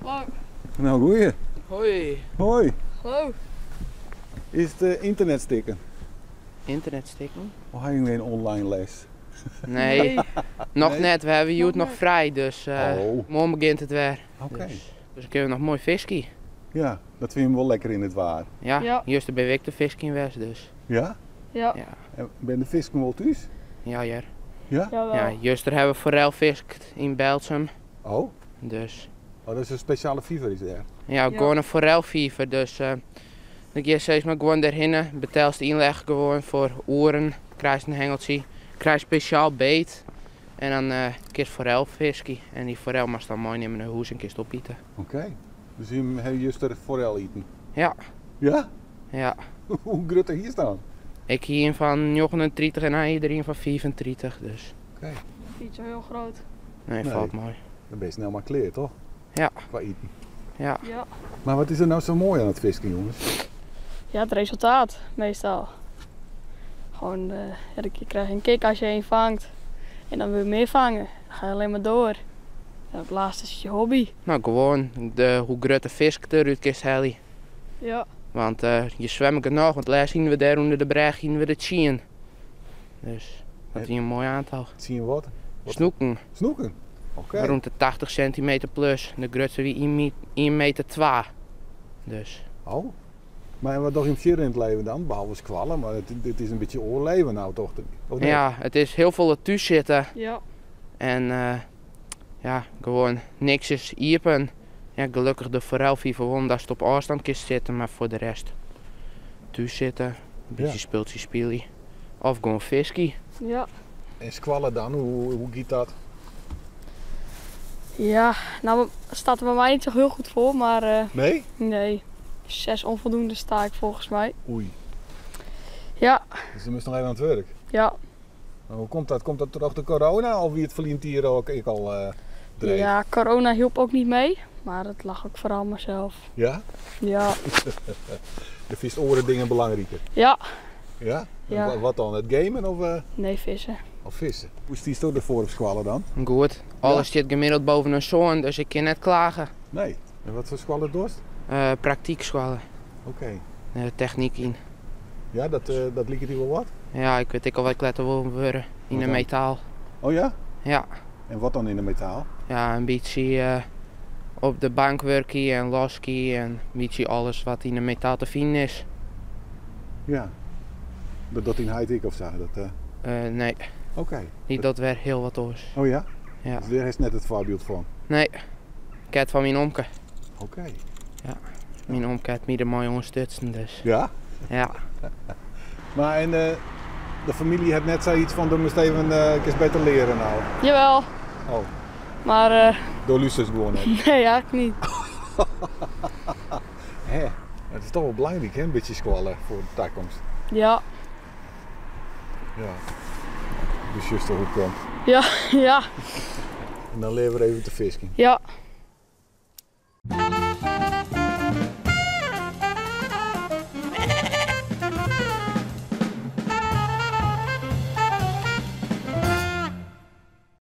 Hallo. Nou, goeie. Hoi. Hoi. Hallo. Is het internet stikken? Internet stikken? Of heb je weer een online les? Nee, nog Nee? net. We hebben Joet nog net. vrij, dus morgen begint het weer. Oké. Dus dan kunnen we nog mooi viskie. Ja, dat vind je wel lekker in het waar. Ja, Ja. juist ben ik de viskie in West, dus. Ja? Ja, Ja, En ben de vis wel thuis? ja, ja. Ja? jawel. Ja, juist hebben we forelvisk in Belgium, Oh? dus. Oh, dat is een speciale fever is er. Ja, gewoon een forelviever, dus dan ga je steeds maar gewoon daarheen, betelst inleg gewoon voor oren, krijg een hengeltje, krijg speciaal beet en dan kies forelviskie en die forel mag dan mooi nemen naar huis en kist opeten. Oké. Dus je hebt juist er forel eten? Ja, Ja? ja. Hoe groot er hier staan? Ik hier van 39 en hij iedereen van 34, dus Oké. Niet zo heel groot. nee, Nee. valt mooi. Dan ben je snel maar klaar, toch? Ja. Qua eten. Ja, Ja. Maar wat is er nou zo mooi aan het visken, jongens? Ja, het resultaat meestal. Gewoon, je krijgt een kick als je één vangt. En dan wil je meer vangen. Dan ga je alleen maar door. En op laatst is het je hobby. nou gewoon hoe grote vis eruit kist heli. Ja. Want je zwemt genoeg, want laatst zien we daar onder de brug zien we de chien. Dus dat is een mooi aantal. Zie je wat? Snoeken, Snoeken? Oké. rond de 80 centimeter plus. De grootste wie 1 meter 2. Dus Oh. Maar wat nog in het leven dan? Behalve squallen, maar het is een beetje oorleven nou toch? Of niet? ja, het is heel veel thuis zitten Ja. en ja, gewoon niks is iepen. Ja, gelukkig de forelviever gewoon dat je op afstand kunt zitten, maar voor de rest thuis zitten, een beetje Ja. speeltje spelen. Of gewoon viskie. Ja. En squallen dan, hoe gaat dat? Ja, nou staat er bij mij niet zo heel goed voor, maar Nee? nee. 6 onvoldoende sta ik volgens mij. Oei. Ja, Dus je moest nog even aan het werk. ja. Maar hoe komt dat? Komt dat door de corona of wie het verliemt hier ook ik al dreef? Ja, corona hielp ook niet mee. Maar het lag ook vooral mezelf. Ja? Ja. De vis oren dingen belangrijker. Ja. Ja? En Ja. wat dan? Het gamen Nee, vissen. of vissen? Hoe is die ervoor op squallen dan? Goed, alles zit gemiddeld boven een zoon, dus ik kan net klagen. Nee. En wat voor squallen dorst? Praktiekscholen, Oké. techniek in. Ja, dat liep het hier wel wat? Ja, ik weet ik al wat ik laten worden in Wat een dan? metaal. Oh ja? Ja, En wat dan in de metaal? ja, een beetje op de bank werken en loskie en een beetje alles wat in een metaal te vinden is. Ja. Dat in high-tech of zo? Nee, Oké. niet dat weer heel wat oors. Oh ja? Ja. Dus daar is net het voorbeeld van? Nee, ik heb van mijn omke. Oké. Mijn omke heeft me er mooi ondersteunen, dus Ja? ja. Maar en de familie heeft net zoiets van, we moesten even eens beter leren nou. Jawel. Oh, Maar door Lucis gewoon net. nee, eigenlijk niet. Hè? Het is toch wel belangrijk hè, een beetje squallen voor de toekomst. Ja. Ja. Dus juist hoe het komt. Ja, ja, En dan leren we even te visken. ja.